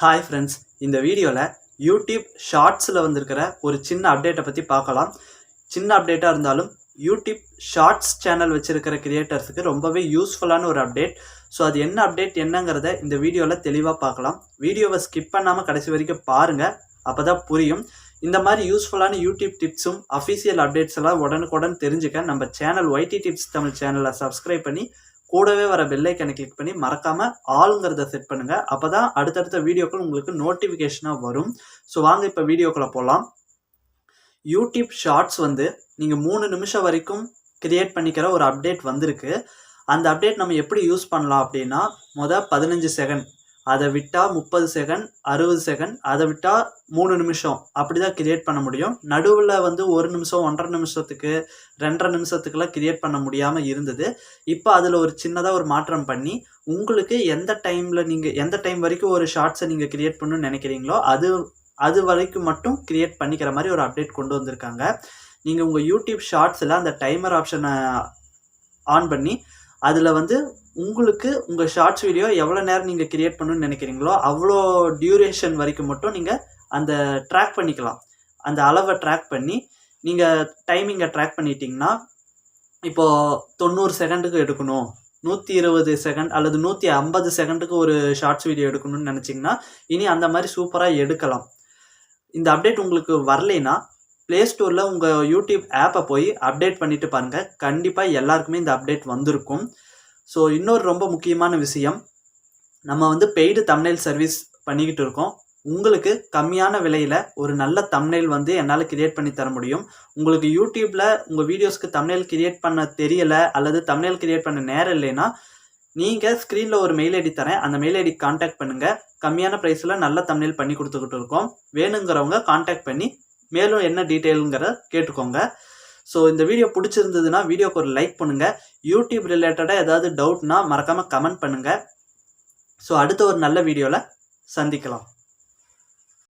Hi friends, இந்த வீடியோவில் YouTube ஷார்ட்ஸில் வந்திருக்கிற ஒரு சின்ன அப்டேட்டை பற்றி பார்க்கலாம். சின்ன அப்டேட்டாக இருந்தாலும் யூடியூப் ஷார்ட்ஸ் சேனல் வச்சுருக்கிற கிரியேட்டர்ஸுக்கு ரொம்பவே யூஸ்ஃபுல்லான ஒரு அப்டேட். ஸோ அது என்ன அப்டேட் என்னங்கிறத இந்த வீடியோவில் தெளிவாக பார்க்கலாம். வீடியோவை ஸ்கிப் பண்ணாமல் கடைசி வரைக்கும் பாருங்கள், அப்போ தான் புரியும். இந்த மாதிரி யூஸ்ஃபுல்லான யூடியூப் டிப்ஸும் அஃபிஷியல் அப்டேட்ஸ் எல்லாம் உடனுக்குடன் தெரிஞ்சுக்க நம்ம சேனல் ஒய்டி டிப்ஸ் தமிழ் சேனலை சப்ஸ்கிரைப் பண்ணி கூடவே வர பெல் ஐக்கனை கிளிக் பண்ணி மறக்காம ஆளுங்கிறத செட் பண்ணுங்க. அப்பதான் அடுத்தடுத்த வீடியோக்கள் உங்களுக்கு நோட்டிபிகேஷனா வரும். ஸோ வாங்க இப்போ வீடியோக்குள்ள போகலாம். யூடியூப் ஷார்ட்ஸ் நீங்க 3 நிமிஷம் வரைக்கும் கிரியேட் பண்ணிக்கிற ஒரு அப்டேட் வந்திருக்கு. அந்த அப்டேட் நம்ம எப்படி யூஸ் பண்ணலாம் அப்படின்னா, 15 செகண்ட், அதை விட்டால் 30 செகண்ட், 60 செகண்ட், அதை விட்டால் 3 நிமிஷம் அப்படிதான் கிரியேட் பண்ண முடியும். நடுவில் 1 நிமிஷம், 1.5 நிமிஷத்துக்கு, 2.5 நிமிஷத்துக்குலாம் கிரியேட் பண்ண முடியாமல் இருந்தது. இப்போ அதில் ஒரு சின்னதாக ஒரு மாற்றம் பண்ணி உங்களுக்கு எந்த டைம் வரைக்கும் ஒரு ஷார்ட்ஸை நீங்கள் கிரியேட் பண்ணணும்னு நினைக்கிறீங்களோ அது வரைக்கும் மட்டும் கிரியேட் பண்ணிக்கிற மாதிரி ஒரு அப்டேட் கொண்டு வந்திருக்காங்க. நீங்கள் உங்கள் யூடியூப் ஷார்ட்ஸில் அந்த டைமர் ஆப்ஷனை ஆன் பண்ணி அதில் உங்களுக்கு உங்கள் ஷார்ட்ஸ் வீடியோ எவ்வளோ நேரம் நீங்கள் கிரியேட் பண்ணணும்னு நினைக்கிறீங்களோ அவ்வளோ டியூரேஷன் வரைக்கும் மட்டும் நீங்கள் அந்த ட்ராக் பண்ணிக்கலாம். அந்த அளவை ட்ராக் பண்ணி நீங்கள் டைமிங்கை ட்ராக் பண்ணிட்டீங்கன்னா, இப்போது 90 செகண்டுக்கு எடுக்கணும், 120 செகண்ட் அல்லது 150 செகண்டுக்கு ஒரு ஷார்ட்ஸ் வீடியோ எடுக்கணும்னு நினச்சிங்கன்னா இனி அந்த மாதிரி சூப்பராக எடுக்கலாம். இந்த அப்டேட் உங்களுக்கு வரலைன்னா ப்ளே ஸ்டோரில் உங்கள் யூடியூப் ஆப்பை போய் அப்டேட் பண்ணிவிட்டு பாருங்கள். கண்டிப்பாக எல்லாருக்குமே இந்த அப்டேட் வந்திருக்கும். ஸோ இன்னொரு ரொம்ப முக்கியமான விஷயம், நம்ம பெய்டு தம்ப்நெயில் சர்வீஸ் பண்ணிக்கிட்டு இருக்கோம். உங்களுக்கு கம்மியான விலையில் ஒரு நல்ல தம்ப்நெயில் என்னால் கிரியேட் பண்ணி தர முடியும். உங்களுக்கு யூடியூப்பில் உங்கள் வீடியோஸ்க்கு தம்ப்நெயில் கிரியேட் பண்ண தெரியலை அல்லது தம்ப்நெயில் கிரியேட் பண்ண நேரம் இல்லைன்னா, நீங்கள் ஸ்க்ரீனில் ஒரு மெயில் ஐடி தரேன், அந்த மெயில் ஐடி கான்டாக்ட் பண்ணுங்கள். கம்மியான ப்ரைஸில் நல்ல தம்ப்நெயில் பண்ணி கொடுத்துக்கிட்டு இருக்கோம். வேணுங்கிறவங்க கான்டாக்ட் பண்ணி மேலும் என்ன டீட்டெயிலுங்கிறத கேட்டுக்கோங்க. ஸோ இந்த வீடியோ பிடிச்சிருந்ததுன்னா வீடியோக்கு ஒரு லைக் பண்ணுங்கள். யூடியூப் ரிலேட்டடாக ஏதாவது டவுட்னா மறக்காமல் கமெண்ட் பண்ணுங்கள். ஸோ அடுத்த ஒரு நல்ல வீடியோவில் சந்திக்கலாம்.